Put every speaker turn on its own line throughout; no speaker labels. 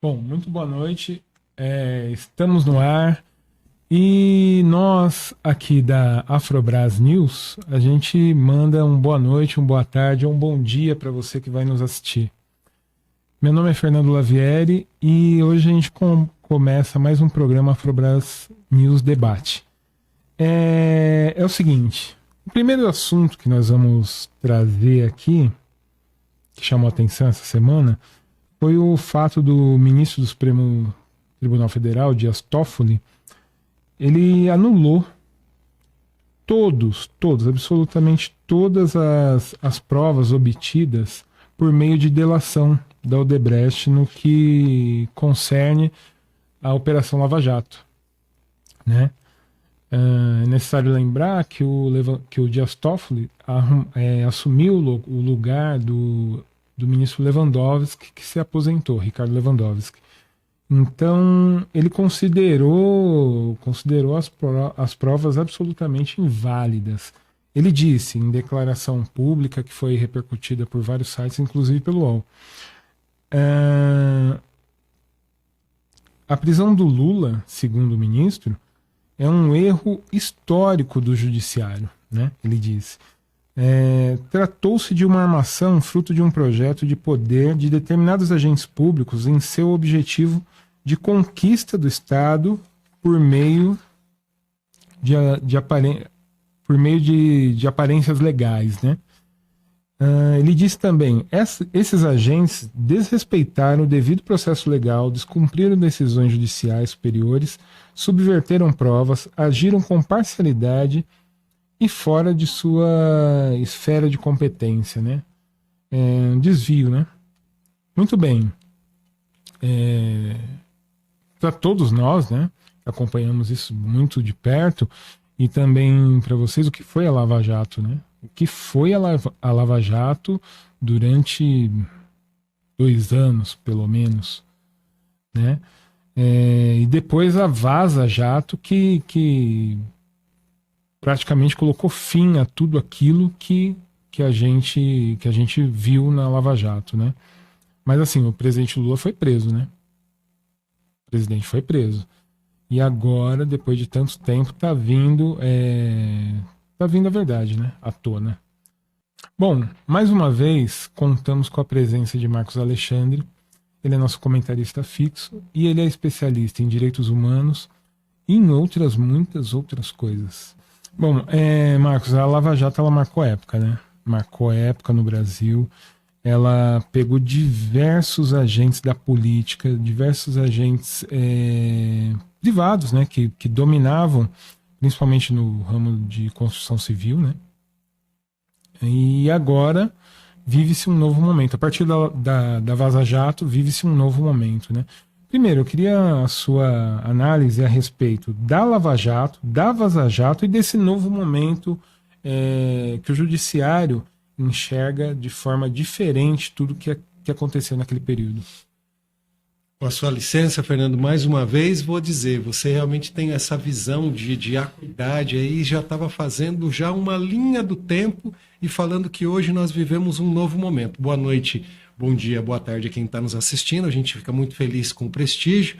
Bom, muito boa noite. Estamos no ar e nós aqui da Afrobras News, a gente manda um boa noite, um boa tarde ou um bom dia para você que vai nos assistir. Meu nome é Fernando Lavieri e hoje a gente começa mais um programa Afrobras News Debate. É o seguinte, o primeiro assunto que nós vamos trazer aqui, que chamou a atenção essa semana, foi o fato do ministro do Supremo Tribunal Federal, Dias Toffoli, ele anulou absolutamente todas as provas obtidas por meio de delação da Odebrecht no que concerne a Operação Lava Jato, né? É necessário lembrar que o Dias Toffoli assumiu o lugar do ministro Lewandowski, que se aposentou, Ricardo Lewandowski. Então, ele considerou as provas absolutamente inválidas. Ele disse em declaração pública que foi repercutida por vários sites, inclusive pelo UOL. A prisão do Lula, segundo o ministro, é um erro histórico do judiciário, né? Ele disse. Tratou-se de uma armação fruto de um projeto de poder de determinados agentes públicos em seu objetivo de conquista do Estado por meio de aparências legais, né? Ele disse também: esses agentes desrespeitaram o devido processo legal, descumpriram decisões judiciais superiores, subverteram provas, agiram com parcialidade e fora de sua esfera de competência, né? Um desvio, né? Muito bem. Para todos nós, né? Acompanhamos isso muito de perto, e também para vocês o que foi a Lava Jato, né? O que foi a Lava Jato durante 2 anos, pelo menos, né? E depois a Vaza Jato que praticamente colocou fim a tudo aquilo que a gente viu na Lava Jato, né? Mas assim, o presidente Lula foi preso, né? O presidente foi preso. E agora, depois de tanto tempo, tá vindo a verdade, né? À tona. Bom, mais uma vez, contamos com a presença de Marcos Alexandre. Ele é nosso comentarista fixo e ele é especialista em direitos humanos e em muitas outras coisas. Bom, Marcos, a Lava Jato ela marcou época, né? Marcou época no Brasil. Ela pegou diversos agentes da política, diversos agentes privados, né? Que dominavam, principalmente no ramo de construção civil, né? E agora vive-se um novo momento. A partir da Vaza Jato, vive-se um novo momento, né? Primeiro, eu queria a sua análise a respeito da Lava Jato, da Vaza Jato e desse novo momento que o judiciário enxerga de forma diferente tudo que aconteceu naquele período.
Com a sua licença, Fernando, mais uma vez vou dizer, você realmente tem essa visão de acuidade aí, já estava fazendo já uma linha do tempo e falando que hoje nós vivemos um novo momento. Boa noite, bom dia, boa tarde a quem está nos assistindo, a gente fica muito feliz com o prestígio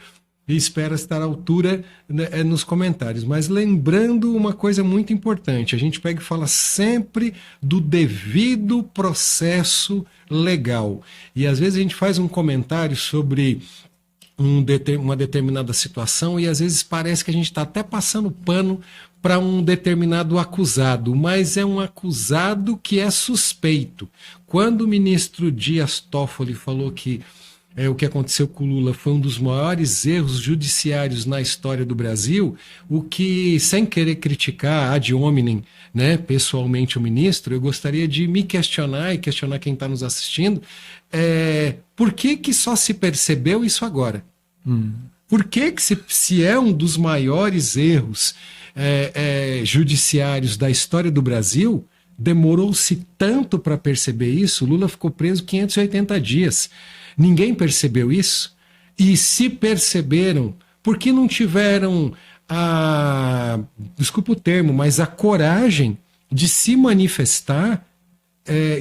e espera estar à altura, né, nos comentários. Mas lembrando uma coisa muito importante, a gente pega e fala sempre do devido processo legal. E às vezes a gente faz um comentário sobre uma determinada situação e às vezes parece que a gente está até passando pano para um determinado acusado, mas é um acusado que é suspeito. Quando o ministro Dias Toffoli falou que o que aconteceu com o Lula foi um dos maiores erros judiciários na história do Brasil, o que, sem querer criticar ad hominem, né, pessoalmente o ministro, eu gostaria de me questionar e questionar quem está nos assistindo, por que só se percebeu isso agora? Por que se é um dos maiores erros judiciários da história do Brasil, demorou-se tanto para perceber isso? Lula ficou preso 580 dias. Ninguém percebeu isso? E se perceberam, por que não tiveram desculpa o termo, mas a coragem de se manifestar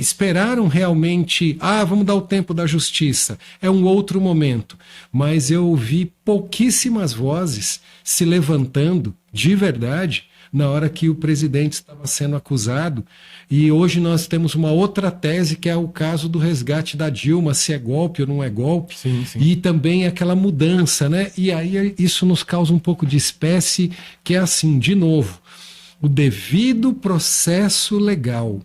esperaram realmente, vamos dar o tempo da justiça, é um outro momento. Mas eu ouvi pouquíssimas vozes se levantando de verdade na hora que o presidente estava sendo acusado. E hoje nós temos uma outra tese, que é o caso do resgate da Dilma, se é golpe ou não é golpe.
Sim, sim.
E também aquela mudança, né? E aí isso nos causa um pouco de espécie, que é assim, de novo, o devido processo legal.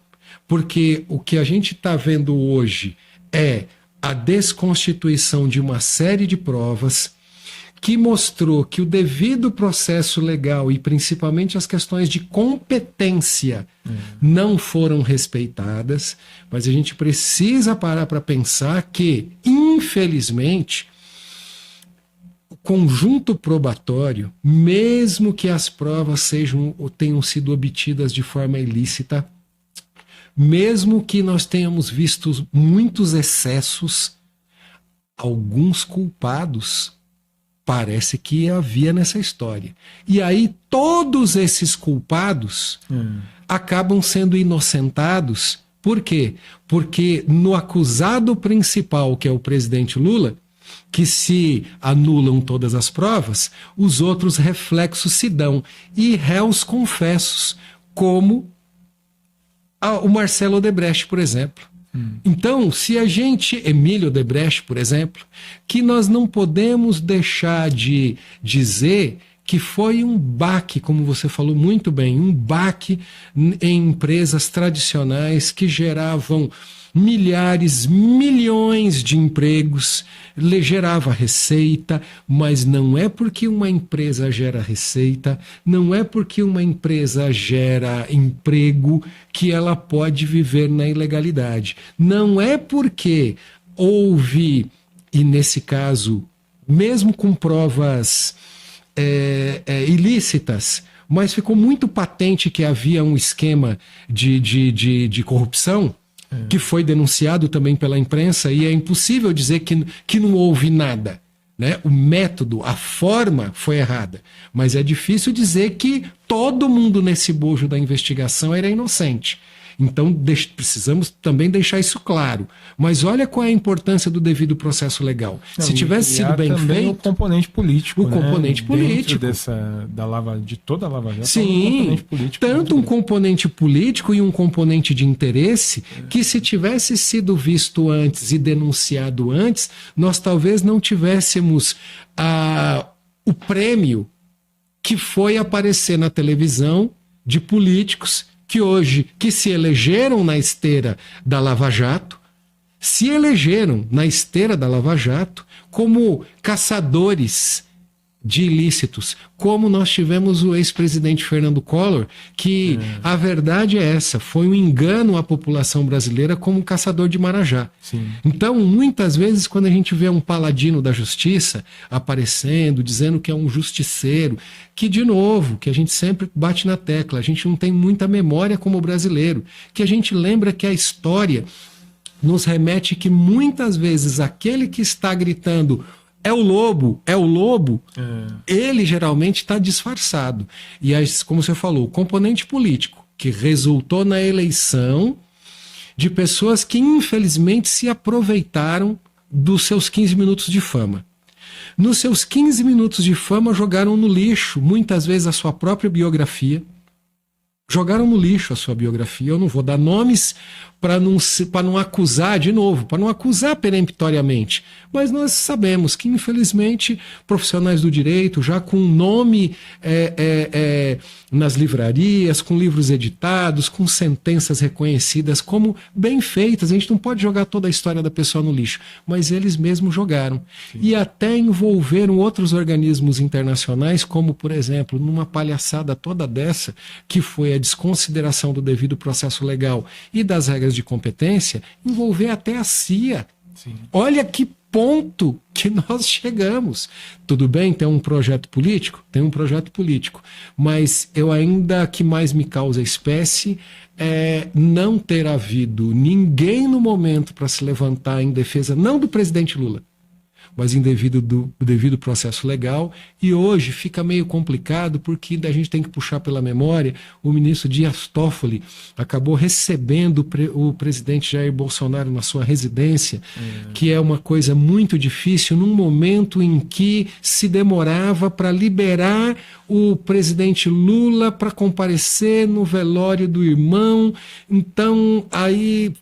Porque o que a gente está vendo hoje é a desconstituição de uma série de provas que mostrou que o devido processo legal e principalmente as questões de competência não foram respeitadas, mas a gente precisa parar para pensar que, infelizmente, o conjunto probatório, mesmo que as provas tenham sido obtidas de forma ilícita, mesmo que nós tenhamos visto muitos excessos, alguns culpados parece que havia nessa história. E aí todos esses culpados acabam sendo inocentados. Por quê? Porque no acusado principal, que é o presidente Lula, que se anulam todas as provas, os outros reflexos se dão. E réus confessos, como o Marcelo Odebrecht, por exemplo. Então, se a gente, Emílio Odebrecht, por exemplo, que nós não podemos deixar de dizer que foi um baque, como você falou muito bem, um baque em empresas tradicionais que geravam milhares, milhões de empregos, gerava receita, mas não é porque uma empresa gera receita, não é porque uma empresa gera emprego que ela pode viver na ilegalidade. Não é porque houve, e nesse caso, mesmo com provas ilícitas, mas ficou muito patente que havia um esquema de corrupção, que foi denunciado também pela imprensa, e é impossível dizer que não houve nada, né? O método, a forma foi errada, mas é difícil dizer que todo mundo nesse bojo da investigação era inocente. Então precisamos também deixar isso claro. Mas olha qual é a importância do devido processo legal. Se tivesse sido bem feito...
o componente político.
O componente político.
De toda a Lava Jato.
Sim, tanto um componente político e um componente de interesse, que se tivesse sido visto antes e denunciado antes, nós talvez não tivéssemos o prêmio que foi aparecer na televisão de políticos que se elegeram na esteira da Lava Jato, como caçadores de ilícitos, como nós tivemos o ex-presidente Fernando Collor, que a verdade é essa, foi um engano à população brasileira como um caçador de marajá.
Sim.
Então, muitas vezes, quando a gente vê um paladino da justiça aparecendo, dizendo que é um justiceiro, que, de novo, que a gente sempre bate na tecla, a gente não tem muita memória como brasileiro, que a gente lembra que a história nos remete que muitas vezes aquele que está gritando é o lobo, ele geralmente está disfarçado. E, como você falou, o componente político, que resultou na eleição de pessoas que, infelizmente, se aproveitaram dos seus 15 minutos de fama. Nos seus 15 minutos de fama, jogaram no lixo, muitas vezes, a sua própria biografia. Jogaram no lixo a sua biografia. Eu não vou dar nomes para não acusar de novo, para não acusar peremptoriamente. Mas nós sabemos que, infelizmente, profissionais do direito, já com nome nas livrarias, com livros editados, com sentenças reconhecidas como bem feitas, a gente não pode jogar toda a história da pessoa no lixo, mas eles mesmos jogaram. Sim. E até envolveram outros organismos internacionais, como, por exemplo, numa palhaçada toda dessa, que foi a desconsideração do devido processo legal e das regras de competência, envolver até a CIA.
Sim.
Olha que ponto que nós chegamos. Tudo bem, tem um projeto político? Tem um projeto político. Mas eu ainda, que mais me causa espécie é não ter havido ninguém no momento para se levantar em defesa, não do presidente Lula, mas em devido processo legal. E hoje fica meio complicado porque a gente tem que puxar pela memória, o ministro Dias Toffoli acabou recebendo o presidente Jair Bolsonaro na sua residência, que é uma coisa muito difícil, num momento em que se demorava para liberar o presidente Lula para comparecer no velório do irmão. Então, aí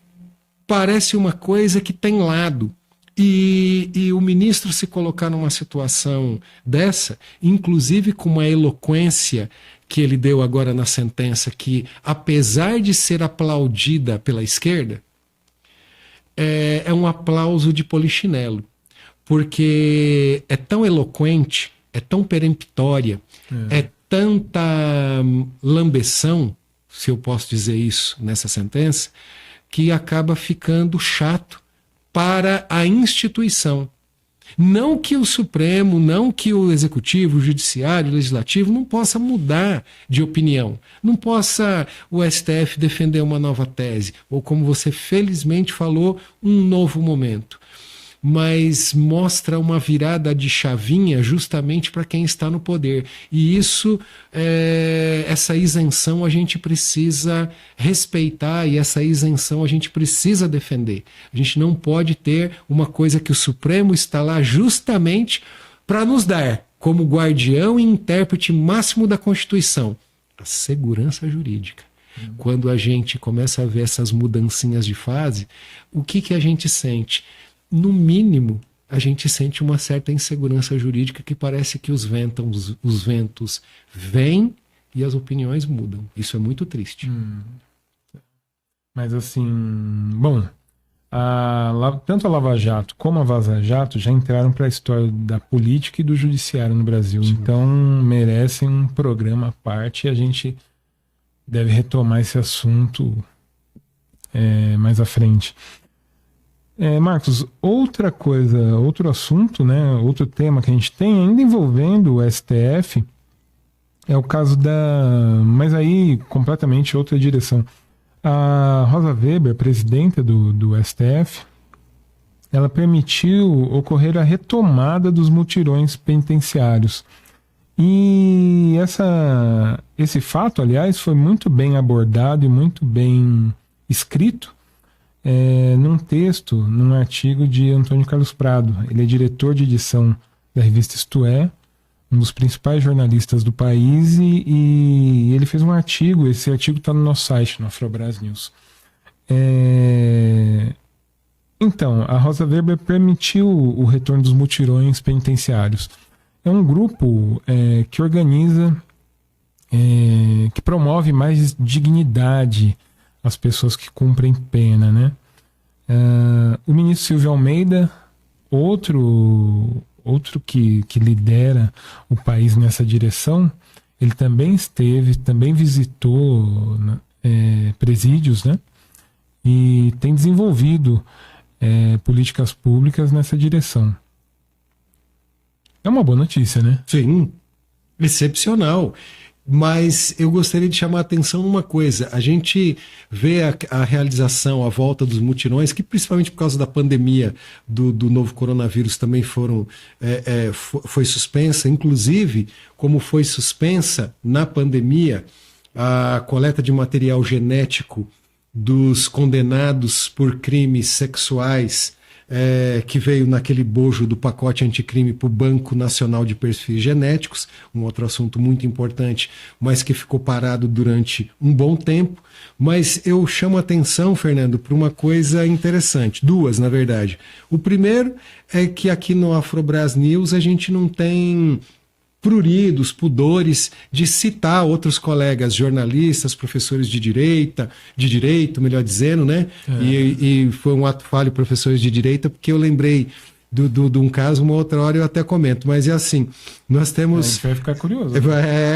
parece uma coisa que tem lado. E o ministro se colocar numa situação dessa, inclusive com uma eloquência que ele deu agora na sentença, que apesar de ser aplaudida pela esquerda, é um aplauso de polichinelo, porque é tão eloquente, é tão peremptória, é tanta lambeção, se eu posso dizer isso nessa sentença, que acaba ficando chato para a instituição. Não que o Supremo, não que o Executivo, o Judiciário, o Legislativo não possa mudar de opinião. Não possa o STF defender uma nova tese, ou como você felizmente falou, um novo momento. Mas mostra uma virada de chavinha justamente para quem está no poder. E isso, essa isenção a gente precisa respeitar e essa isenção a gente precisa defender. A gente não pode ter uma coisa que o Supremo está lá justamente para nos dar, como guardião e intérprete máximo da Constituição, a segurança jurídica. Quando a gente começa a ver essas mudancinhas de fase, o que a gente sente? No mínimo, a gente sente uma certa insegurança jurídica que parece que os ventos vêm e as opiniões mudam. Isso é muito triste.
Mas assim, bom, tanto a Lava Jato como a Vaza Jato já entraram para a história da política e do judiciário no Brasil. Sim. Então merecem um programa à parte e a gente deve retomar esse assunto mais à frente. Marcos, outra coisa, outro assunto, né, outro tema que a gente tem ainda envolvendo o STF é o caso mas aí completamente outra direção. A Rosa Weber, presidenta do STF, ela permitiu ocorrer a retomada dos mutirões penitenciários. E esse fato, aliás, foi muito bem abordado e muito bem escrito num texto, num artigo de Antônio Carlos Prado. Ele é diretor de edição da revista Isto É, um dos principais jornalistas do país, e ele fez um artigo. Esse artigo está no nosso site, no Afrobras News. Então, a Rosa Weber permitiu o retorno dos mutirões penitenciários. É um grupo que organiza, que promove mais dignidade às pessoas que cumprem pena, né? O ministro Silvio Almeida, outro que lidera o país nessa direção, ele também visitou presídios, né? E tem desenvolvido políticas públicas nessa direção. É uma boa notícia, né?
Sim, excepcional. Mas eu gostaria de chamar a atenção numa coisa. A gente vê a realização, a volta dos mutirões, que principalmente por causa da pandemia do novo coronavírus também foi suspensa. Inclusive, como foi suspensa na pandemia a coleta de material genético dos condenados por crimes sexuais, que veio naquele bojo do pacote anticrime para o Banco Nacional de Perfis Genéticos, um outro assunto muito importante, mas que ficou parado durante um bom tempo. Mas eu chamo a atenção, Fernando, para uma coisa interessante, duas, na verdade. O primeiro é que aqui no Afrobras News a gente não tem pruridos, pudores de citar outros colegas jornalistas, professores de direito, melhor dizendo, né? E foi um ato falho, professores de direito, porque eu lembrei de um caso, uma outra hora eu até comento, mas é assim, nós temos...
A gente vai ficar curioso.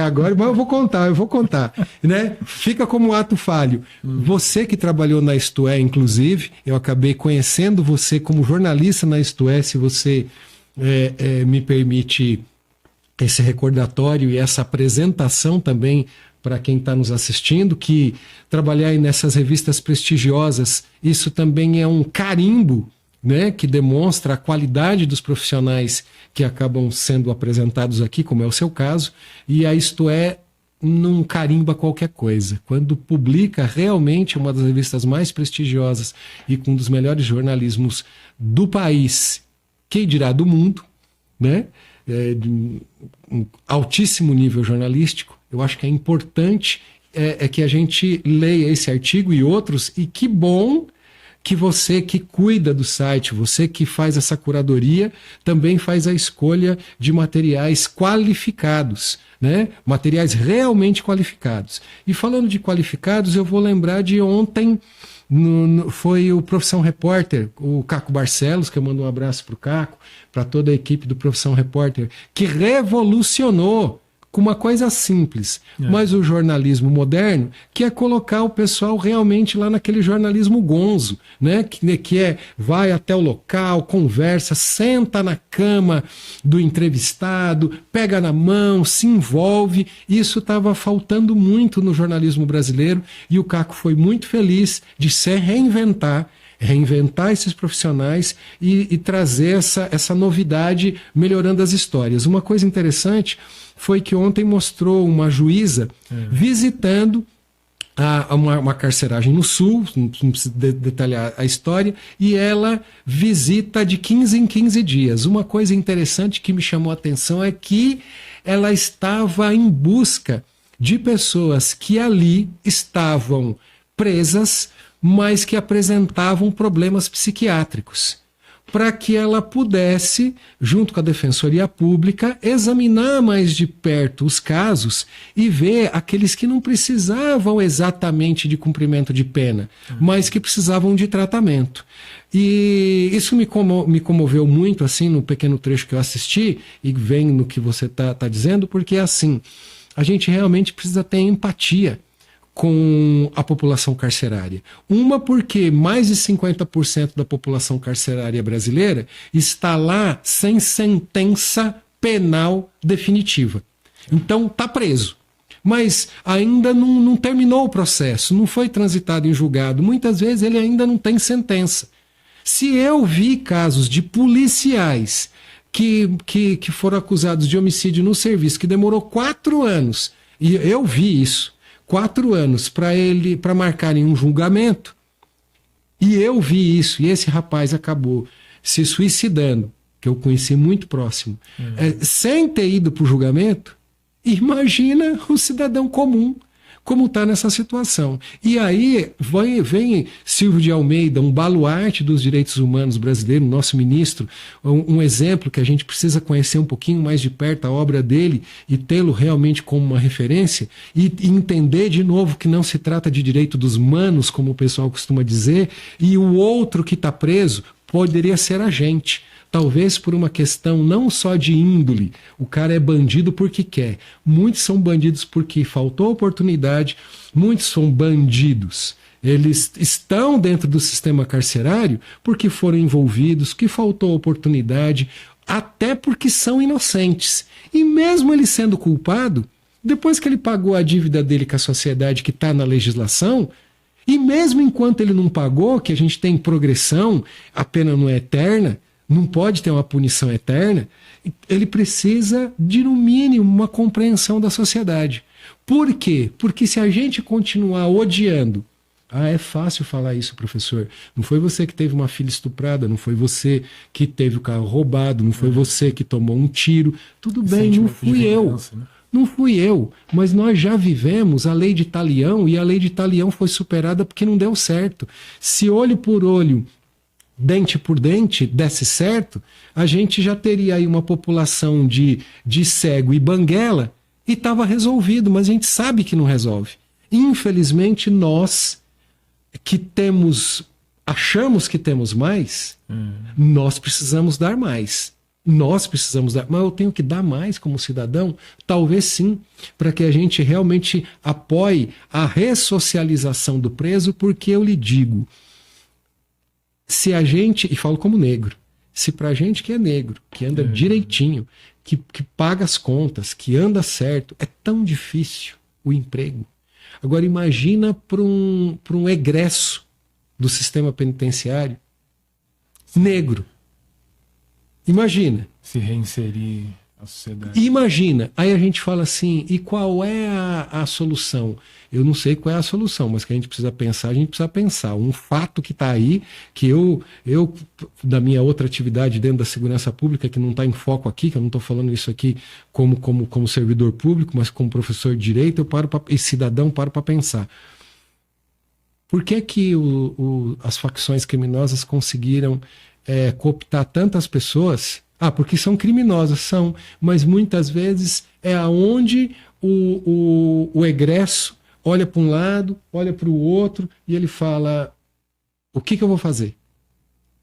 Agora, mas eu vou contar, né? Fica como um ato falho. Você que trabalhou na Isto É, inclusive, eu acabei conhecendo você como jornalista na Isto É, se você me permite esse recordatório e essa apresentação também para quem está nos assistindo, que trabalhar aí nessas revistas prestigiosas, isso também é um carimbo né, que demonstra a qualidade dos profissionais que acabam sendo apresentados aqui, como é o seu caso, e a Isto É não carimba qualquer coisa. Quando publica realmente uma das revistas mais prestigiosas e com um dos melhores jornalismos do país, quem dirá do mundo, né, de um altíssimo nível jornalístico, eu acho que é importante que a gente leia esse artigo e outros, e que bom que você que cuida do site, você que faz essa curadoria, também faz a escolha de materiais qualificados, né? Materiais realmente qualificados. E falando de qualificados, eu vou lembrar de ontem, foi o Profissão Repórter, o Caco Barcelos, que eu mando um abraço para o Caco, para toda a equipe do Profissão Repórter, que revolucionou com uma coisa simples, mas o jornalismo moderno, que é colocar o pessoal realmente lá naquele jornalismo gonzo, né? Que vai até o local, conversa, senta na cama do entrevistado, pega na mão, se envolve. Isso estava faltando muito no jornalismo brasileiro, e o Caco foi muito feliz de se reinventar esses profissionais e trazer essa novidade, melhorando as histórias. Uma coisa interessante foi que ontem mostrou uma juíza visitando uma carceragem no Sul, não preciso detalhar a história, e ela visita de 15 em 15 dias. Uma coisa interessante que me chamou a atenção é que ela estava em busca de pessoas que ali estavam presas, mas que apresentavam problemas psiquiátricos, para que ela pudesse, junto com a Defensoria Pública, examinar mais de perto os casos e ver aqueles que não precisavam exatamente de cumprimento de pena, mas que precisavam de tratamento. E isso me comoveu muito, assim, no pequeno trecho que eu assisti, e vem no que você tá dizendo, porque, assim, a gente realmente precisa ter empatia com a população carcerária. Uma, porque mais de 50% da população carcerária brasileira está lá sem sentença penal definitiva. Então, está preso. Mas ainda não terminou o processo, não foi transitado em julgado. Muitas vezes ele ainda não tem sentença. Se eu vi casos de policiais que foram acusados de homicídio no serviço, que demorou 4 anos, e eu vi isso, 4 anos para marcarem um julgamento, e eu vi isso, e esse rapaz acabou se suicidando, que eu conheci muito próximo, sem ter ido para o julgamento. Imagina o cidadão comum como está nessa situação. E aí vem Silvio de Almeida, um baluarte dos direitos humanos brasileiro, nosso ministro, um exemplo que a gente precisa conhecer um pouquinho mais de perto a obra dele e tê-lo realmente como uma referência, e entender de novo que não se trata de direito dos manos, como o pessoal costuma dizer, e o outro que está preso poderia ser a gente. Talvez por uma questão não só de índole, o cara é bandido porque quer. Muitos são bandidos porque faltou oportunidade, muitos são bandidos. Eles estão dentro do sistema carcerário porque foram envolvidos, que faltou oportunidade, até porque são inocentes. E mesmo ele sendo culpado, depois que ele pagou a dívida dele com a sociedade que está na legislação, e mesmo enquanto ele não pagou, que a gente tem progressão, a pena não é eterna, não pode ter uma punição eterna, ele precisa de, no mínimo, uma compreensão da sociedade. Por quê? Porque se a gente continuar odiando, é fácil falar isso, professor, não foi você que teve uma filha estuprada, não foi você que teve o carro roubado, não foi você que tomou um tiro, tudo bem, não fui eu. Não fui eu, mas nós já vivemos a lei de Talião, e a lei de Talião foi superada porque não deu certo. Se olho por olho, dente por dente desse certo, a gente já teria aí uma população de cego e banguela e estava resolvido, mas a gente sabe que não resolve. Infelizmente, nós que achamos que temos mais, nós precisamos dar mais. Nós precisamos dar, mas eu tenho que dar mais como cidadão? Talvez sim, para que a gente realmente apoie a ressocialização do preso, porque eu lhe digo, se a gente, e falo como negro, se pra gente que é negro, que anda direitinho, que paga as contas, que anda certo, é tão difícil o emprego. Agora imagina para um egresso do sistema penitenciário. negro. Imagina.
Se reinserir na sociedade.
Imagina. Aí a gente fala assim, e qual é a solução? Eu não sei qual é a solução, mas que a gente precisa pensar, a gente precisa pensar. Um fato que está aí, que eu, da minha outra atividade dentro da segurança pública, que não está em foco aqui, que eu não estou falando isso aqui como servidor público, mas como professor de direito, eu paro e cidadão paro para pensar. Por que as facções criminosas conseguiram cooptar tantas pessoas? Porque são criminosas, são, mas muitas vezes é aonde o egresso olha para um lado, olha para o outro e ele fala: o que eu vou fazer?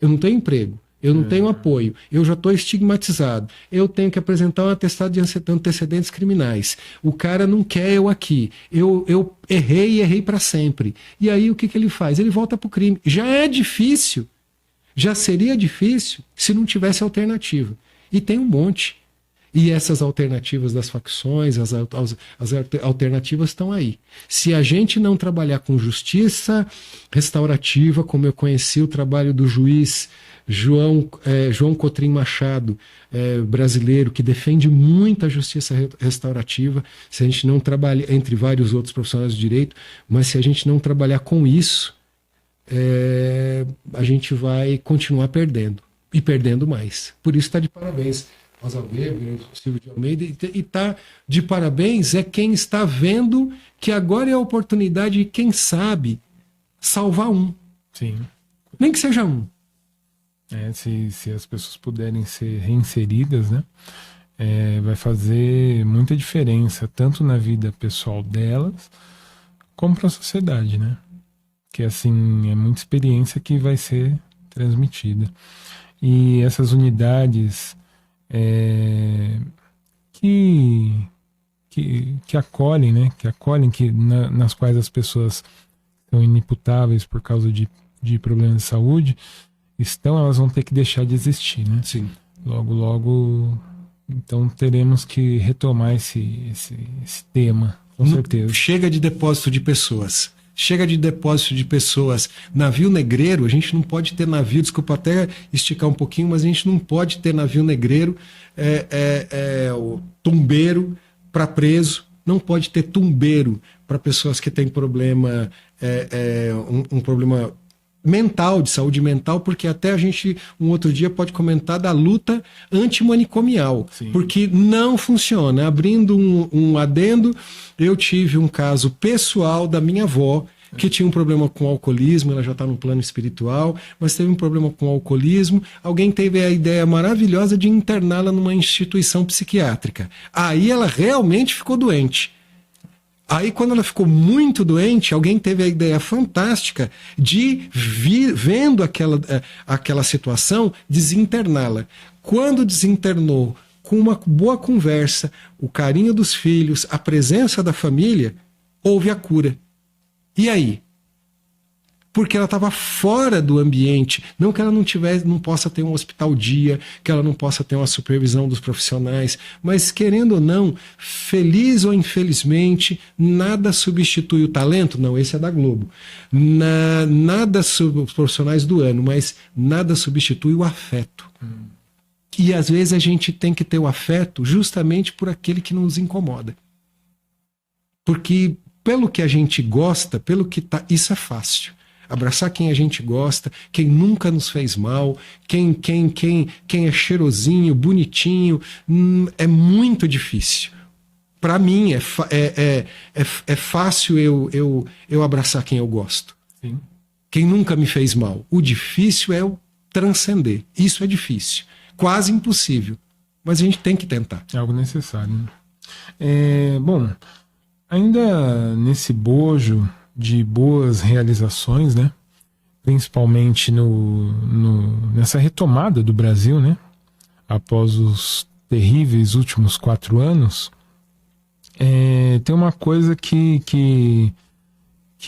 Eu não tenho emprego, eu não tenho apoio, eu já estou estigmatizado, eu tenho que apresentar um atestado de antecedentes criminais, o cara não quer eu aqui, eu errei e errei para sempre. E aí o que ele faz? Ele volta para o crime. Já é difícil, já seria difícil se não tivesse alternativa. E tem um monte. E essas alternativas das facções, as alternativas estão aí. Se a gente não trabalhar com justiça restaurativa, como eu conheci o trabalho do juiz João Cotrim Machado, brasileiro, que defende muito a justiça restaurativa, se a gente não trabalhar, entre vários outros profissionais do direito, mas se a gente não trabalhar com isso, a gente vai continuar perdendo, e perdendo mais. Por isso está de parabéns Rosa Weber, Silvio de Almeida, e está de parabéns quem está vendo que agora é a oportunidade de, quem sabe, salvar um.
Sim.
Nem que seja um.
Se as pessoas puderem ser reinseridas, né, vai fazer muita diferença, tanto na vida pessoal delas, como para a sociedade, né? Que assim, é muita experiência que vai ser transmitida. E essas unidades que acolhem, né? Nas quais as pessoas são inimputáveis por causa de problemas de saúde, elas vão ter que deixar de existir, né?
Sim.
Logo, então teremos que retomar esse tema, com certeza.
Chega de depósito de pessoas. Chega de depósito de pessoas. Navio negreiro, a gente não pode ter navio, desculpa até esticar um pouquinho, mas a gente não pode ter navio negreiro, o tumbeiro para preso, não pode ter tumbeiro para pessoas que têm problema, um problema mental, de saúde mental, porque até a gente um outro dia pode comentar da luta antimanicomial. Sim. Porque não funciona. Abrindo um adendo, eu tive um caso pessoal da minha avó, que tinha um problema com alcoolismo, ela já está no plano espiritual, mas teve um problema com alcoolismo, alguém teve a ideia maravilhosa de interná-la numa instituição psiquiátrica. Aí ela realmente ficou doente. Aí, quando ela ficou muito doente, alguém teve a ideia fantástica de vendo aquela situação, desinterná-la. Quando desinternou, com uma boa conversa, o carinho dos filhos, a presença da família, houve a cura. E aí? Porque ela estava fora do ambiente. Não que ela não possa ter um hospital dia, que ela não possa ter uma supervisão dos profissionais, mas querendo ou não, feliz ou infelizmente, nada substitui o talento. Não, esse é da Globo. Nada os profissionais do ano, mas nada substitui o afeto. E às vezes a gente tem que ter o afeto justamente por aquele que nos incomoda. Porque pelo que a gente gosta, isso é fácil. Abraçar quem a gente gosta, quem nunca nos fez mal, quem é cheirosinho, bonitinho, é muito difícil. Para mim é fácil eu abraçar quem eu gosto.
Sim.
Quem nunca me fez mal. O difícil é eu transcender. Isso é difícil. Quase impossível. Mas a gente tem que tentar.
É algo necessário, né? Bom, ainda nesse bojo de boas realizações, né? Principalmente nessa retomada do Brasil, né? Após os terríveis últimos 4 anos, tem uma coisa que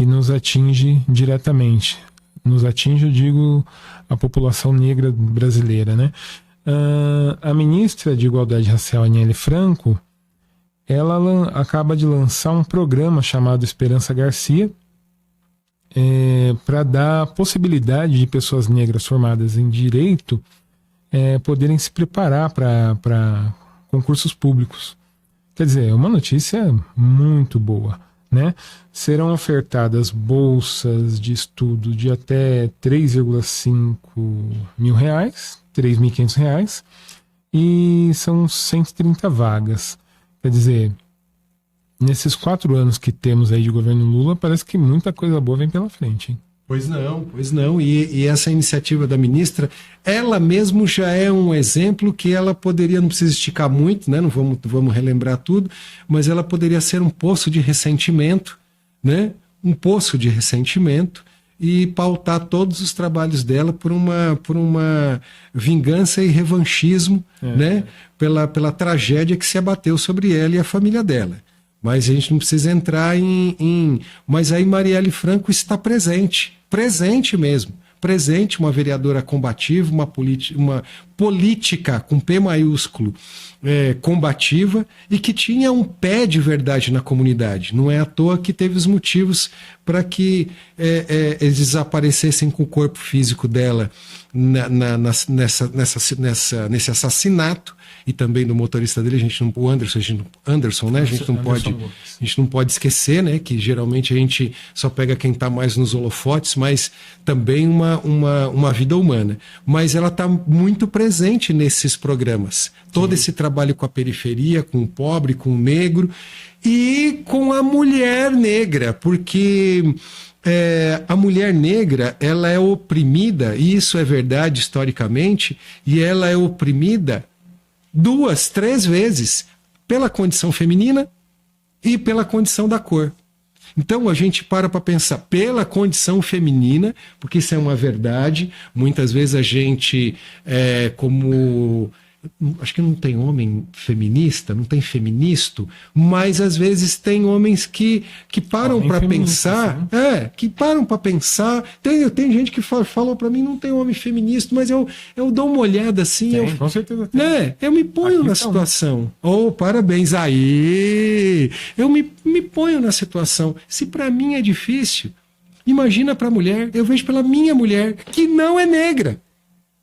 nos atinge diretamente. Nos atinge, eu digo, a população negra brasileira, né? A ministra de Igualdade Racial, Aniele Franco, ela acaba de lançar um programa chamado Esperança Garcia, para dar possibilidade de pessoas negras formadas em direito poderem se preparar para concursos públicos. Quer dizer, é uma notícia muito boa, né? Serão ofertadas bolsas de estudo de até R$3,5 mil, R$3.500, e são 130 vagas. Quer dizer, nesses 4 anos que temos aí de governo Lula, parece que muita coisa boa vem pela frente, hein?
Pois não. E essa iniciativa da ministra, ela mesmo já é um exemplo que ela poderia, não precisa esticar muito, né? Não vamos relembrar tudo, mas ela poderia ser um poço de ressentimento, né? Um poço de ressentimento, e pautar todos os trabalhos dela por uma vingança e revanchismo, né? Pela tragédia que se abateu sobre ela e a família dela. Mas a gente não precisa entrar Mas aí Marielle Franco está presente mesmo. Presente, uma vereadora combativa, uma política com P maiúsculo, combativa, e que tinha um pé de verdade na comunidade. Não é à toa que teve os motivos para que eles desaparecessem com o corpo físico dela nesse assassinato, e também do motorista dele, o Anderson, né? A gente não pode esquecer, né? Que geralmente a gente só pega quem está mais nos holofotes, mas também uma vida humana. Mas ela está muito presente nesses programas. Todo esse trabalho com a periferia, com o pobre, com o negro e com a mulher negra, porque a mulher negra, ela é oprimida, e isso é verdade historicamente, e ela é oprimida 2, 3 vezes pela condição feminina e pela condição da cor. Então a gente para pensar pela condição feminina, porque isso é uma verdade. Muitas vezes a gente, acho que não tem homem feminista, não tem feministo, mas às vezes tem homens que param para pensar, que param para pensar. Tem gente que falou para mim, não tem homem feminista, mas eu dou uma olhada assim,
com certeza tem.
Eu me ponho aqui na situação. Parabéns aí. Eu me ponho na situação. Se para mim é difícil, imagina para a mulher. Eu vejo pela minha mulher, que não é negra.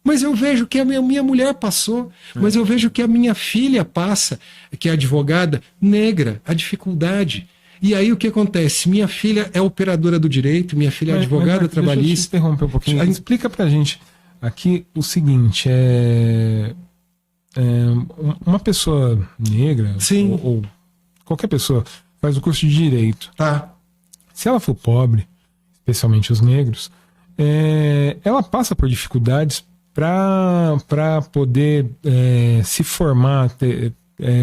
Mas eu vejo que a minha mulher passou, mas eu vejo que a minha filha passa, que é advogada, negra, a dificuldade. E aí o que acontece? Minha filha é operadora do direito, minha filha é advogada trabalhista.
Deixa eu te interromper um pouquinho. Explica pra gente aqui o seguinte, uma pessoa negra, ou qualquer pessoa, faz o curso de direito.
Tá.
Se ela for pobre, especialmente os negros, ela passa por dificuldades para poder se formar,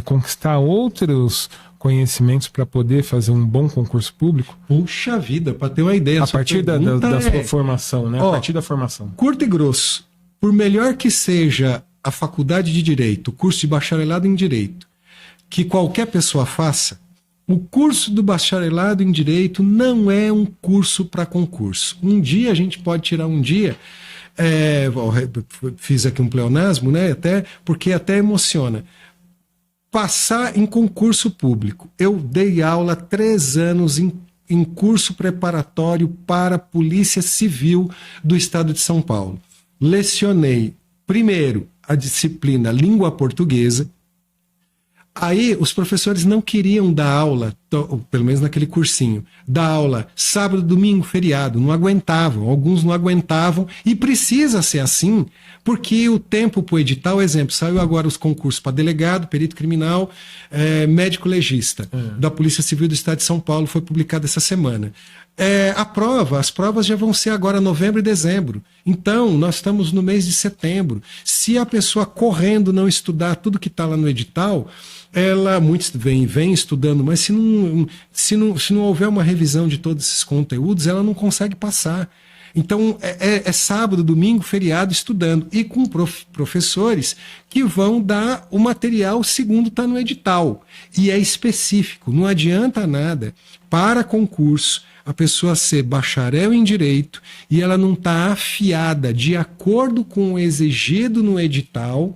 conquistar outros conhecimentos para poder fazer um bom concurso público?
Puxa vida, para ter uma ideia.
A partir da sua formação, né? A partir da formação.
Curto e grosso, por melhor que seja a faculdade de Direito, o curso de bacharelado em Direito, que qualquer pessoa faça, o curso do bacharelado em Direito não é um curso para concurso. Um dia a gente pode tirar fiz aqui um pleonasmo, né? Porque até emociona. Passar em concurso público. Eu dei aula 3 anos em curso preparatório para a Polícia Civil do Estado de São Paulo. Lecionei, primeiro, a disciplina Língua Portuguesa. Aí os professores não queriam dar aula, pelo menos naquele cursinho, dar aula sábado, domingo, feriado, não aguentavam, alguns não aguentavam, e precisa ser assim, porque o tempo para o edital, exemplo, saiu agora os concursos para delegado, perito criminal, médico legista, da Polícia Civil do Estado de São Paulo, foi publicado essa semana. As provas já vão ser agora novembro e dezembro. Então, nós estamos no mês de setembro. Se a pessoa correndo não estudar tudo que está lá no edital, muitos vem estudando, mas se não houver uma revisão de todos esses conteúdos, ela não consegue passar. Então, é sábado, domingo, feriado, estudando. E com professores que vão dar o material segundo está no edital. E é específico, não adianta nada para concurso a pessoa ser bacharel em Direito e ela não está afiada de acordo com o exigido no edital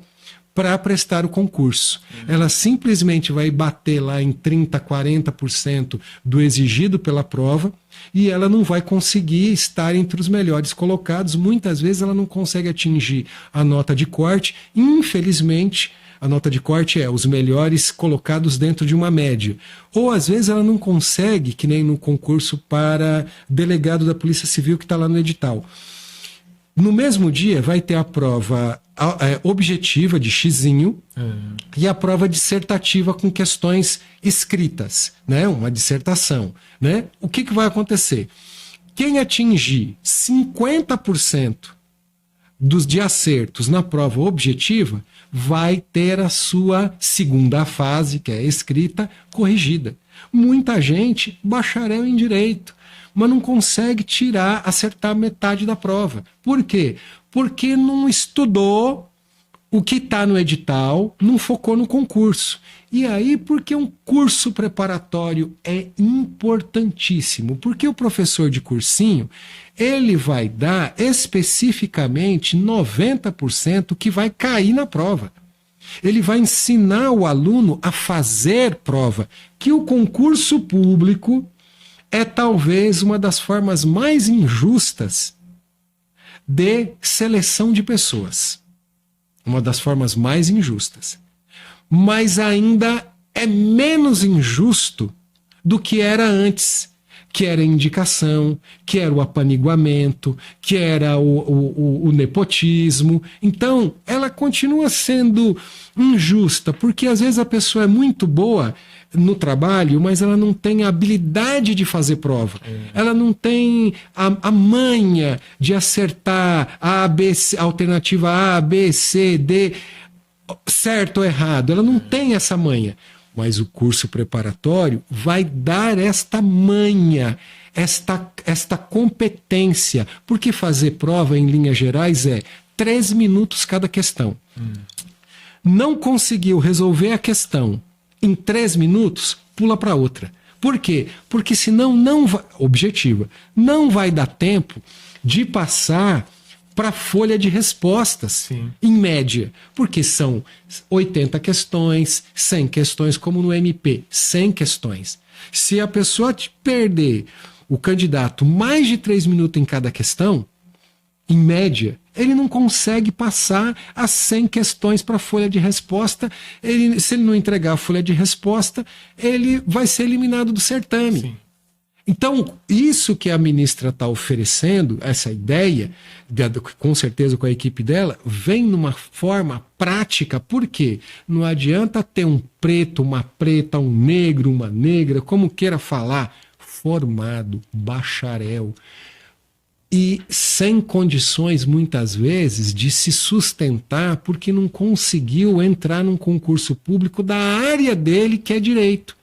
para prestar o concurso. Ela simplesmente vai bater lá em 30%, 40% do exigido pela prova e ela não vai conseguir estar entre os melhores colocados. Muitas vezes ela não consegue atingir a nota de corte. Infelizmente, a nota de corte é os melhores colocados dentro de uma média. Ou às vezes ela não consegue, que nem no concurso para delegado da Polícia Civil que está lá no edital. No mesmo dia vai ter a prova objetiva de xizinho e a prova dissertativa com questões escritas, né? Uma dissertação, né? O que vai acontecer? Quem atingir 50% de acertos na prova objetiva vai ter a sua segunda fase, que é a escrita, corrigida. Muita gente, bacharel em direito, mas não consegue acertar metade da prova. Por quê? Porque não estudou o que está no edital, não focou no concurso. E aí, porque um curso preparatório é importantíssimo? Porque o professor de cursinho, ele vai dar especificamente 90% que vai cair na prova. Ele vai ensinar o aluno a fazer prova, que o concurso público é talvez uma das formas mais injustas de seleção de pessoas. Uma das formas mais injustas. Mas ainda é menos injusto do que era antes, que era a indicação, que era o apaniguamento, que era o nepotismo. Então, ela continua sendo injusta, porque às vezes a pessoa é muito boa no trabalho, mas ela não tem a habilidade de fazer prova. Ela não tem a manha de acertar a alternativa A, B, C, D, certo ou errado. Ela não tem essa manha. Mas o curso preparatório vai dar esta manha, esta competência. Porque fazer prova, em linhas gerais, é 3 minutos cada questão. Não conseguiu resolver a questão em 3 minutos, pula para outra. Por quê? Porque senão não vai, objetiva, não vai dar tempo de passar para a folha de respostas, sim, em média. Porque são 80 questões, 100 questões, como no MP, 100 questões. Se a pessoa perder o candidato mais de 3 minutos em cada questão, em média, ele não consegue passar as 100 questões para a folha de resposta. Se ele não entregar a folha de resposta, ele vai ser eliminado do certame. Sim. Então, isso que a ministra está oferecendo, essa ideia, com certeza com a equipe dela, vem numa forma prática. Por quê? Não adianta ter um preto, uma preta, um negro, uma negra, como queira falar, formado, bacharel, e sem condições, muitas vezes, de se sustentar porque não conseguiu entrar num concurso público da área dele, que é direito.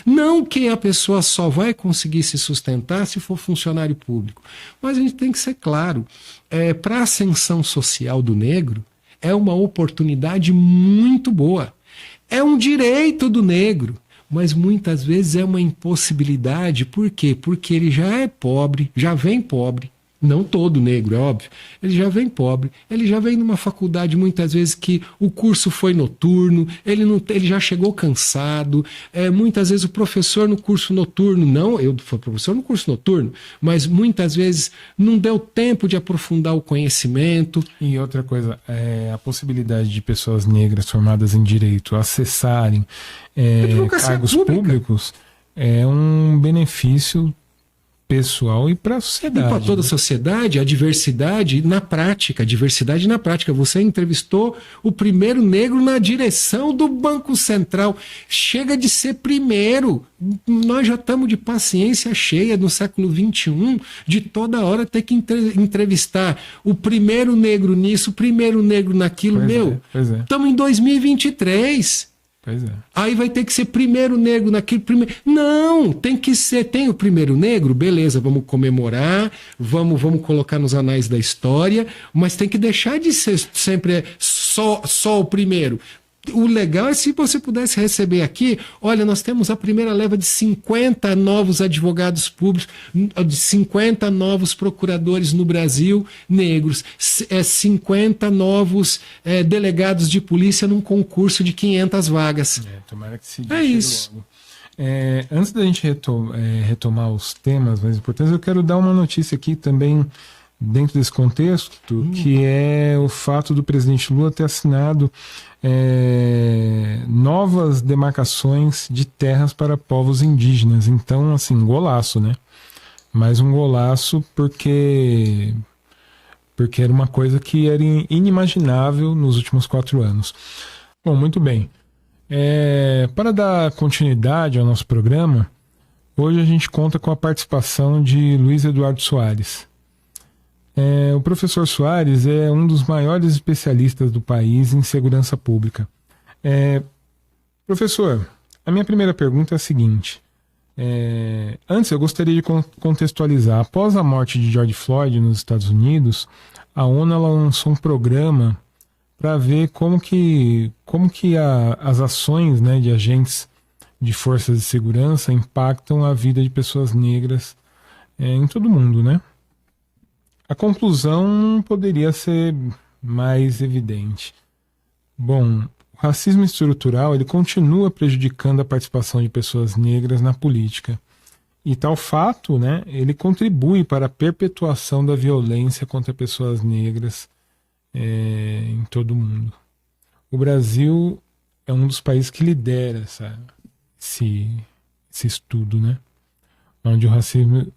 Não que a pessoa só vai conseguir se sustentar se for funcionário público. Mas a gente tem que ser claro, para a ascensão social do negro, é uma oportunidade muito boa. É um direito do negro, mas muitas vezes é uma impossibilidade. Por quê? Porque ele já é pobre, já vem pobre. Não todo negro, é óbvio. Ele já vem pobre, ele já vem numa faculdade muitas vezes que o curso foi noturno, ele já chegou cansado. Muitas vezes o professor no curso noturno, não, eu fui professor no curso noturno, mas muitas vezes não deu tempo de aprofundar o conhecimento.
E outra coisa, a possibilidade de pessoas negras formadas em direito acessarem cargos públicos é um benefício pessoal e para a sociedade.
E para toda a sociedade, a diversidade na prática. Você entrevistou o primeiro negro na direção do Banco Central. Chega de ser primeiro. Nós já estamos de paciência cheia no século XXI de toda hora ter que entrevistar o primeiro negro nisso, o primeiro negro naquilo. Estamos em 2023.
Pois é.
Aí vai ter que ser primeiro negro naquele primeiro. Não, tem que ser. Tem o primeiro negro, beleza, vamos comemorar, vamos colocar nos anais da história, mas tem que deixar de ser sempre só o primeiro. O legal é se você pudesse receber aqui, olha, nós temos a primeira leva de 50 novos advogados públicos, de 50 novos procuradores no Brasil, negros, 50 novos delegados de polícia num concurso de 500 vagas.
Tomara que se
É isso.
logo. Antes da gente retomar os temas mais importantes, eu quero dar uma notícia aqui também dentro desse contexto, que é o fato do presidente Lula ter assinado novas demarcações de terras para povos indígenas. Então, assim, golaço, né? Mais um golaço porque era uma coisa que era inimaginável nos últimos 4 anos. Bom, muito bem. Para dar continuidade ao nosso programa, hoje a gente conta com a participação de Luiz Eduardo Soares. O professor Soares é um dos maiores especialistas do país em segurança pública. Professor, a minha primeira pergunta é a seguinte. Antes, eu gostaria de contextualizar. Após a morte de George Floyd nos Estados Unidos, a ONU ela lançou um programa para ver como que as ações, né, de agentes de forças de segurança impactam a vida de pessoas negras em todo o mundo, né? A conclusão poderia ser mais evidente. Bom, o racismo estrutural ele continua prejudicando a participação de pessoas negras na política. E tal fato, né, ele contribui para a perpetuação da violência contra pessoas negras em todo o mundo. O Brasil é um dos países que lidera esse estudo, né? Onde o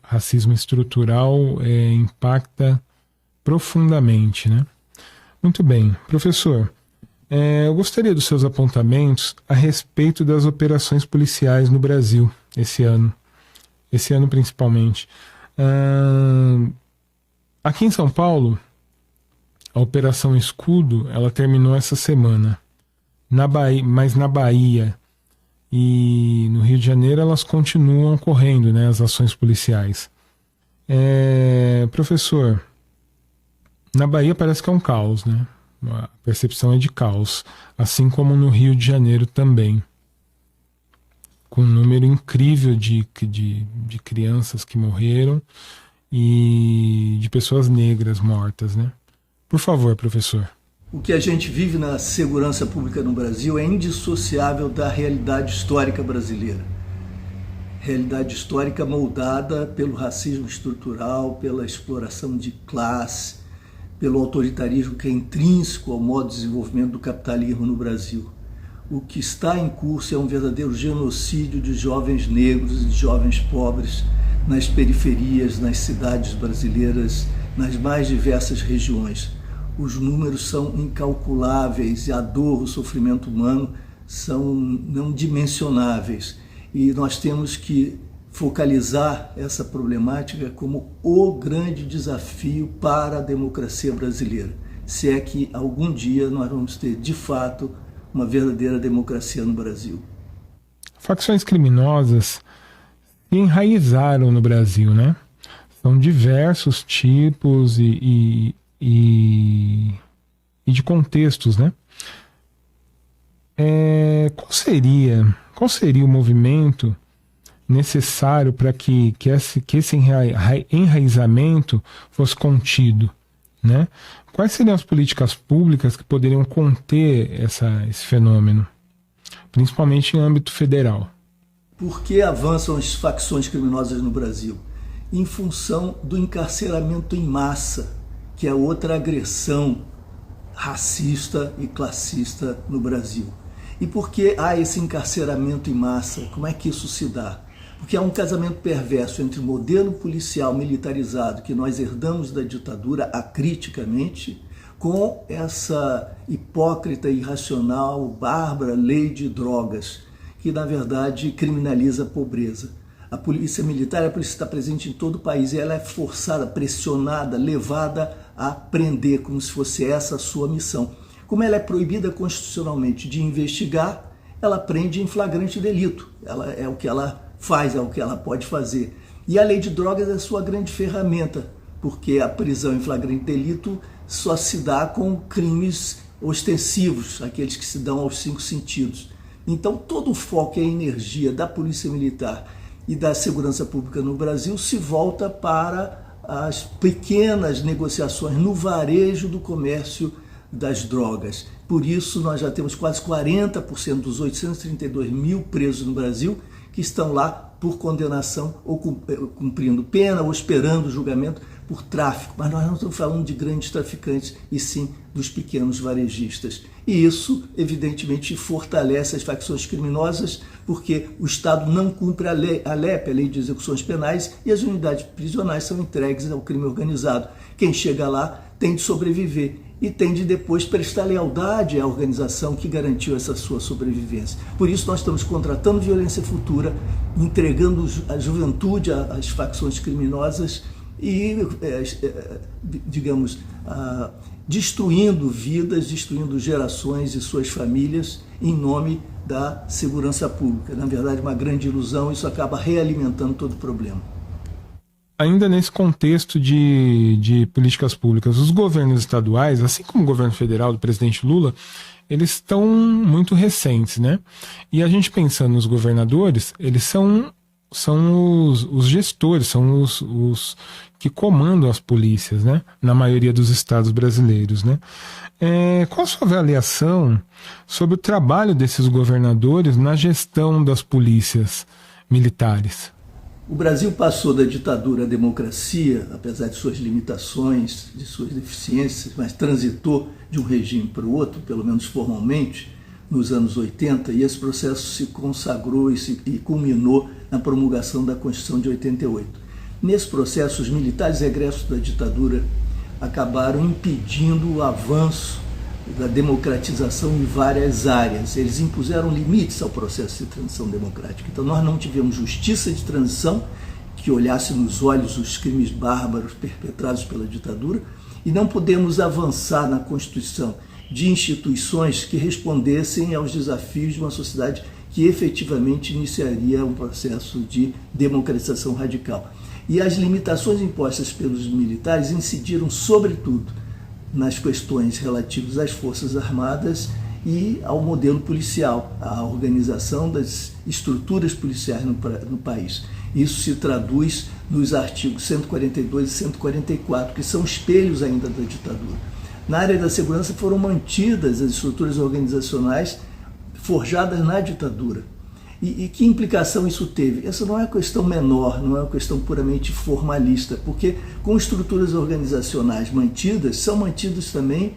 racismo estrutural impacta profundamente, né? Muito bem. Professor, eu gostaria dos seus apontamentos a respeito das operações policiais no Brasil esse ano principalmente. Aqui em São Paulo, a Operação Escudo ela terminou essa semana, mas na Bahia e no Rio de Janeiro elas continuam ocorrendo, né, as ações policiais. Professor, na Bahia parece que é um caos, né? A percepção é de caos, assim como no Rio de Janeiro também, com um número incrível de crianças que morreram e de pessoas negras mortas, né? Por favor, professor.
O que a gente vive na segurança pública no Brasil é indissociável da realidade histórica brasileira. Realidade histórica moldada pelo racismo estrutural, pela exploração de classe, pelo autoritarismo que é intrínseco ao modo de desenvolvimento do capitalismo no Brasil. O que está em curso é um verdadeiro genocídio de jovens negros e de jovens pobres nas periferias, nas cidades brasileiras, nas mais diversas regiões. Os números são incalculáveis e a dor, o sofrimento humano são não dimensionáveis. E nós temos que focalizar essa problemática como o grande desafio para a democracia brasileira. Se é que algum dia nós vamos ter, de fato, uma verdadeira democracia no Brasil.
Facções criminosas se enraizaram no Brasil, né? São diversos tipos e de contextos, né? Qual seria o movimento necessário para que esse enraizamento fosse contido, né? Quais seriam as políticas públicas que poderiam conter esse fenômeno, principalmente em âmbito federal?
Por que avançam as facções criminosas no Brasil? Em função do encarceramento em massa, que é outra agressão racista e classista no Brasil. E por que há esse encarceramento em massa? Como é que isso se dá? Porque há um casamento perverso entre o modelo policial militarizado que nós herdamos da ditadura acriticamente com essa hipócrita, irracional, bárbara lei de drogas, que na verdade criminaliza a pobreza. A polícia militar está presente em todo o país e ela é forçada, pressionada, levada a prender, como se fosse essa a sua missão. Como ela é proibida constitucionalmente de investigar, ela prende em flagrante delito. Ela é o que ela faz, é o que ela pode fazer. E a lei de drogas é a sua grande ferramenta, porque a prisão em flagrante delito só se dá com crimes ostensivos, aqueles que se dão aos 5 sentidos. Então, todo o foco e a energia da Polícia Militar e da segurança pública no Brasil se volta para as pequenas negociações no varejo do comércio das drogas. Por isso, nós já temos quase 40% dos 832 mil presos no Brasil que estão lá por condenação ou cumprindo pena ou esperando julgamento por tráfico. Mas nós não estamos falando de grandes traficantes, e sim dos pequenos varejistas. E isso, evidentemente, fortalece as facções criminosas, porque o Estado não cumpre a LEP, a Lei de Execuções Penais, e as unidades prisionais são entregues ao crime organizado. Quem chega lá tem de sobreviver e tem de depois prestar lealdade à organização que garantiu essa sua sobrevivência. Por isso nós estamos contratando violência futura, entregando a juventude às facções criminosas e, digamos, destruindo vidas, destruindo gerações e suas famílias em nome da segurança pública. Na verdade, uma grande ilusão, isso acaba realimentando todo o problema.
Ainda nesse contexto de políticas públicas, os governos estaduais, assim como o governo federal do presidente Lula, eles estão muito recentes, né? E a gente pensando nos governadores, eles são os gestores, são os que comandam as polícias, né? Na maioria dos estados brasileiros, né? Qual a sua avaliação sobre o trabalho desses governadores na gestão das polícias militares?
O Brasil passou da ditadura à democracia, apesar de suas limitações, de suas deficiências, mas transitou de um regime para o outro, pelo menos formalmente, nos anos 80, e esse processo se consagrou e culminou na promulgação da Constituição de 88. Nesse processo, os militares regressos da ditadura acabaram impedindo o avanço da democratização em várias áreas. Eles impuseram limites ao processo de transição democrática. Então nós não tivemos justiça de transição que olhasse nos olhos os crimes bárbaros perpetrados pela ditadura, e não podemos avançar na constituição de instituições que respondessem aos desafios de uma sociedade que efetivamente iniciaria um processo de democratização radical. E as limitações impostas pelos militares incidiram sobretudo nas questões relativas às Forças Armadas e ao modelo policial, à organização das estruturas policiais no país. Isso se traduz nos artigos 142 e 144, que são espelhos ainda da ditadura. Na área da segurança foram mantidas as estruturas organizacionais forjadas na ditadura. E que implicação isso teve? Essa não é uma questão menor, não é uma questão puramente formalista, porque com estruturas organizacionais mantidas, são mantidos também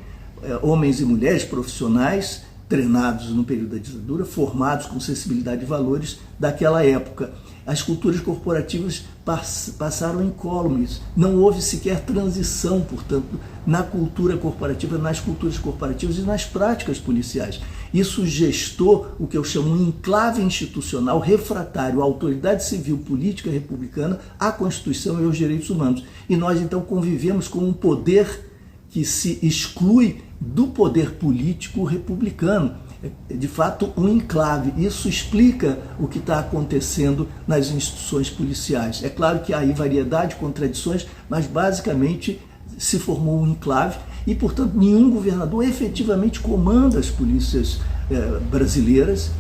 homens e mulheres profissionais treinados no período da ditadura, formados com sensibilidade de valores daquela época. As culturas corporativas passaram incólumes, não houve sequer transição, portanto, na cultura corporativa, nas culturas corporativas e nas práticas policiais. Isso gestou o que eu chamo um enclave institucional refratário à autoridade civil política republicana, à Constituição e aos direitos humanos. E nós, então, convivemos com um poder que se exclui do poder político republicano. De fato, um enclave. Isso explica o que está acontecendo nas instituições policiais. É claro que há aí variedade, contradições, mas basicamente se formou um enclave e, portanto, nenhum governador efetivamente comanda as polícias brasileiras.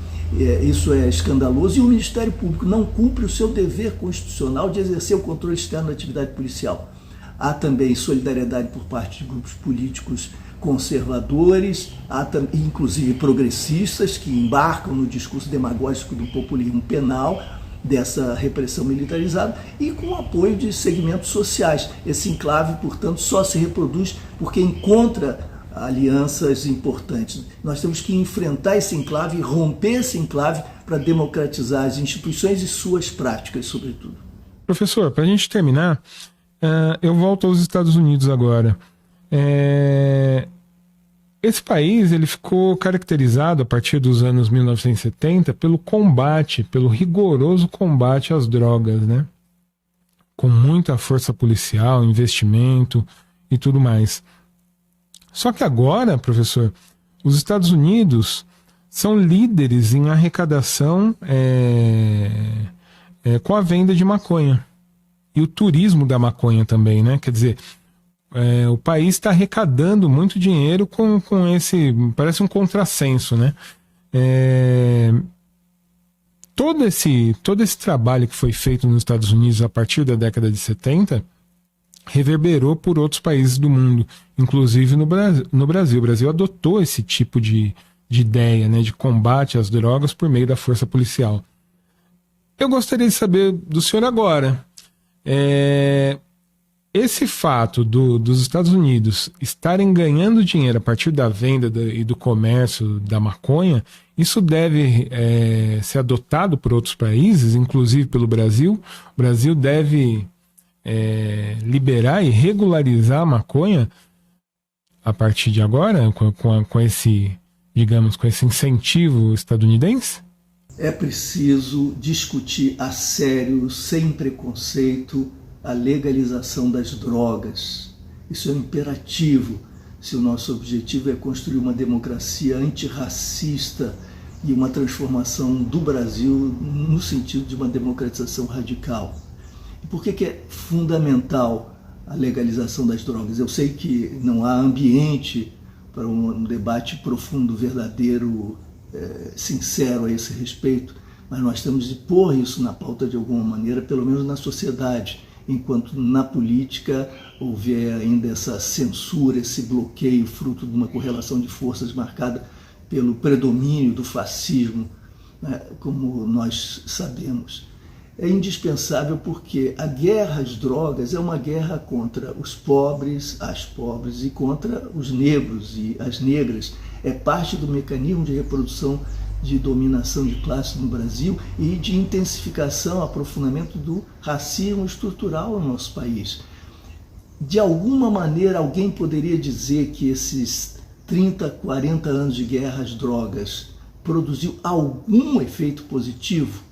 Isso é escandaloso, e o Ministério Público não cumpre o seu dever constitucional de exercer o controle externo da atividade policial. Há também solidariedade por parte de grupos políticos conservadores, há inclusive progressistas que embarcam no discurso demagógico do populismo penal, dessa repressão militarizada, e com o apoio de segmentos sociais. Esse enclave, portanto, só se reproduz porque encontra alianças importantes. Nós temos que enfrentar esse enclave, romper esse enclave para democratizar as instituições e suas práticas, sobretudo.
Professor, para a gente terminar, eu volto aos Estados Unidos agora. Esse país ele ficou caracterizado a partir dos anos 1970 pelo rigoroso combate às drogas, né? Com muita força policial, investimento e tudo mais. Só que agora, professor, os Estados Unidos são líderes em arrecadação com a venda de maconha. E o turismo da maconha também, né? Quer dizer, o país está arrecadando muito dinheiro com esse, parece um contrassenso, né? Todo esse trabalho que foi feito nos Estados Unidos a partir da década de 70 reverberou por outros países do mundo, inclusive no Brasil. O Brasil adotou esse tipo de ideia, né, de combate às drogas por meio da força policial. Eu gostaria de saber do senhor agora, esse fato dos Estados Unidos estarem ganhando dinheiro a partir da venda e do comércio da maconha, isso deve ser adotado por outros países, inclusive pelo Brasil? O Brasil deve liberar e regularizar a maconha a partir de agora, com esse, digamos, com esse incentivo estadunidense?
É preciso discutir a sério, sem preconceito, a legalização das drogas. Isso é um imperativo se o nosso objetivo é construir uma democracia antirracista e uma transformação do Brasil no sentido de uma democratização radical. E por que é fundamental a legalização das drogas? Eu sei que não há ambiente para um debate profundo, verdadeiro, sincero a esse respeito, mas nós temos de pôr isso na pauta de alguma maneira, pelo menos na sociedade, enquanto na política houver ainda essa censura, esse bloqueio, fruto de uma correlação de forças marcada pelo predomínio do fascismo, né, como nós sabemos. É indispensável porque a guerra às drogas é uma guerra contra os pobres, as pobres e contra os negros e as negras. É parte do mecanismo de reprodução de dominação de classe no Brasil e de intensificação, aprofundamento do racismo estrutural no nosso país. De alguma maneira, alguém poderia dizer que esses 30, 40 anos de guerra às drogas produziu algum efeito positivo?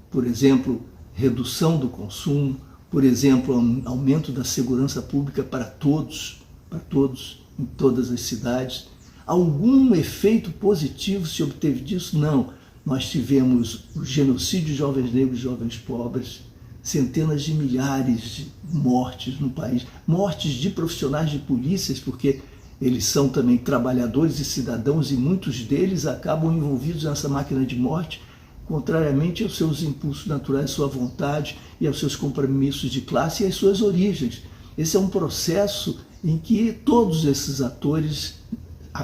Por exemplo, redução do consumo, por exemplo, aumento da segurança pública para todos, em todas as cidades. Algum efeito positivo se obteve disso? Não. Nós tivemos o genocídio de jovens negros e jovens pobres, centenas de milhares de mortes no país, mortes de profissionais de polícias, porque eles são também trabalhadores e cidadãos e muitos deles acabam envolvidos nessa máquina de morte, contrariamente aos seus impulsos naturais, sua vontade e aos seus compromissos de classe e às suas origens. Esse é um processo em que todos esses atores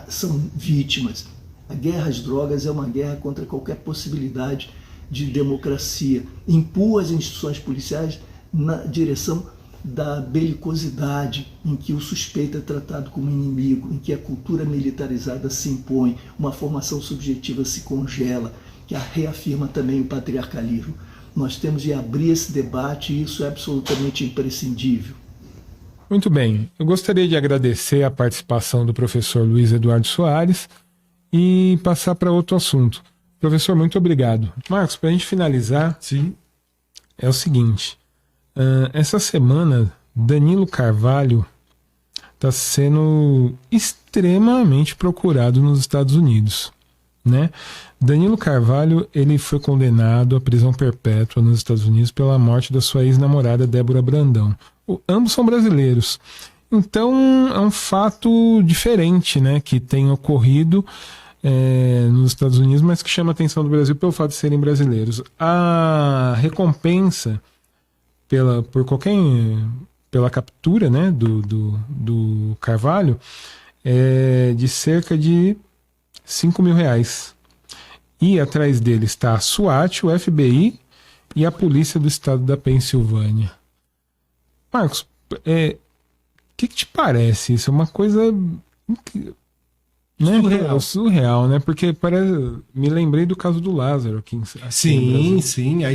são vítimas. A guerra às drogas é uma guerra contra qualquer possibilidade de democracia. Empurra as instituições policiais na direção da belicosidade, em que o suspeito é tratado como inimigo, em que a cultura militarizada se impõe, uma formação subjetiva se congela, que reafirma também o patriarcalismo. Nós temos de abrir esse debate e isso é absolutamente imprescindível.
Muito bem, eu gostaria de agradecer a participação do professor Luiz Eduardo Soares e passar para outro assunto. Professor, muito obrigado. Marcos, para a gente finalizar,
sim,
é o seguinte, essa semana Danilo Carvalho está sendo extremamente procurado nos Estados Unidos, né? Danilo Carvalho, ele foi condenado à prisão perpétua nos Estados Unidos pela morte da sua ex-namorada Débora Brandão. Ambos são brasileiros. Então é um fato diferente, né, que tem ocorrido nos Estados Unidos, mas que chama a atenção do Brasil pelo fato de serem brasileiros. A recompensa pela captura, né, do Carvalho é de cerca de R$5.000. E atrás dele está a SWAT, o FBI e a Polícia do Estado da Pensilvânia. Marcos, o que te parece isso? É uma coisa, né, surreal, né? Porque me lembrei do caso do Lázaro aqui
sim, a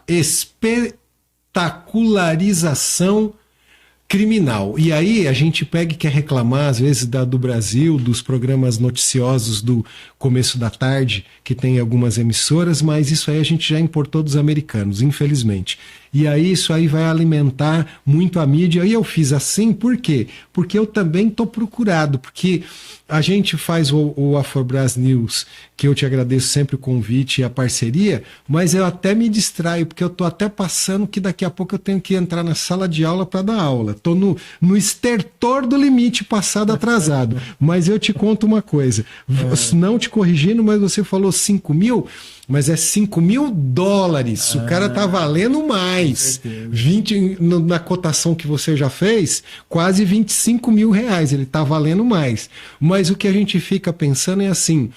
espetacularização criminal. E aí a gente pega e quer reclamar, às vezes, do Brasil, dos programas noticiosos do começo da tarde, que tem algumas emissoras, mas isso aí a gente já importou dos americanos, infelizmente. E aí isso aí vai alimentar muito a mídia. E eu fiz assim, por quê? Porque eu também estou procurado, porque a gente faz o Afrobras News, que eu te agradeço sempre o convite e a parceria, mas eu até me distraio, porque eu estou até passando que daqui a pouco eu tenho que entrar na sala de aula para dar aula. tô no estertor do limite passado atrasado. Mas eu te conto uma coisa, não te corrigindo, mas você falou 5 mil, mas é 5 mil dólares. O cara tá valendo mais. 20, na cotação que você já fez, quase 25 mil reais. Ele tá valendo mais. Mas o que a gente fica pensando é assim,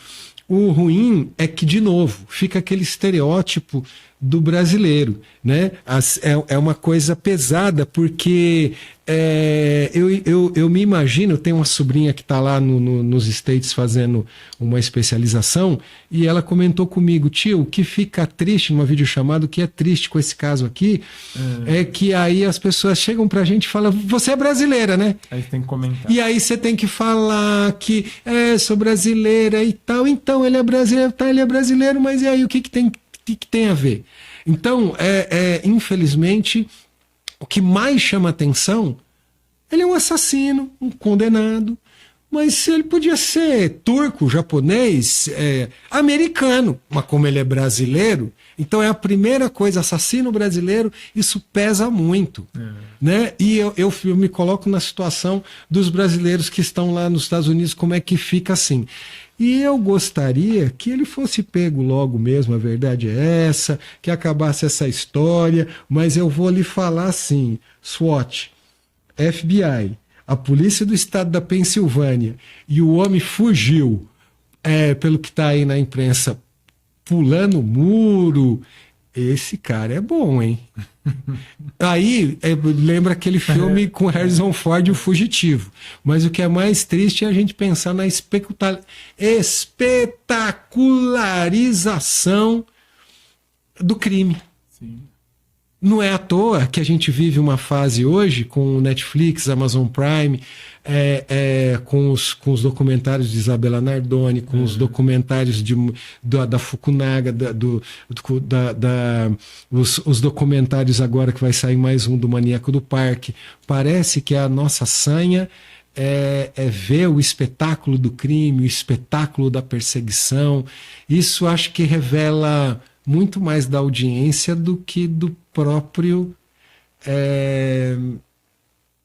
o ruim é que, de novo, fica aquele estereótipo do brasileiro, né? É uma coisa pesada, porque eu me imagino, eu tenho uma sobrinha que está lá nos States fazendo uma especialização, e ela comentou comigo, tio, o que fica triste numa videochamada, o que é triste com esse caso aqui, é que aí as pessoas chegam pra gente e falam, você é brasileira, né?
Aí tem que comentar.
E aí você tem que falar que sou brasileira e tal, então ele é brasileiro, tá, ele é brasileiro, mas e aí o que tem a ver? Então, infelizmente, o que mais chama atenção, ele é um assassino, um condenado, mas ele podia ser turco, japonês, americano, mas como ele é brasileiro, então é a primeira coisa, assassino brasileiro, isso pesa muito. Né? E eu me coloco na situação dos brasileiros que estão lá nos Estados Unidos, como é que fica assim. E eu gostaria que ele fosse pego logo mesmo, a verdade é essa, que acabasse essa história, mas eu vou lhe falar assim, SWAT, FBI, a polícia do estado da Pensilvânia, e o homem fugiu, pelo que está aí na imprensa, pulando o muro, esse cara é bom, hein? Aí lembra aquele filme com Harrison Ford, O Fugitivo. Mas o que é mais triste é a gente pensar na espetacularização do crime.
Sim.
Não é à toa que a gente vive uma fase hoje com Netflix, Amazon Prime, com os documentários de Isabela Nardoni, com os documentários da Fukunaga, os documentários agora que vai sair mais um do Maníaco do Parque. Parece que a nossa sanha é ver o espetáculo do crime, o espetáculo da perseguição. Isso acho que revela muito mais da audiência do que do próprio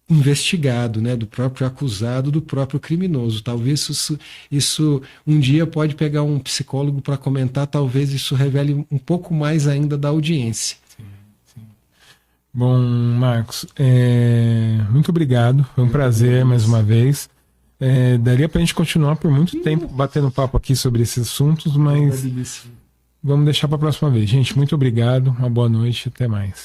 investigado, né? Do próprio acusado, do próprio criminoso. Talvez isso um dia pode pegar um psicólogo para comentar, talvez isso revele um pouco mais ainda da audiência.
Sim, sim. Bom, Marcos, muito obrigado, foi um prazer mais uma vez. Daria para a gente continuar por muito tempo batendo papo aqui sobre esses assuntos, mas vamos deixar para a próxima vez. Gente, muito obrigado, uma boa noite, até mais.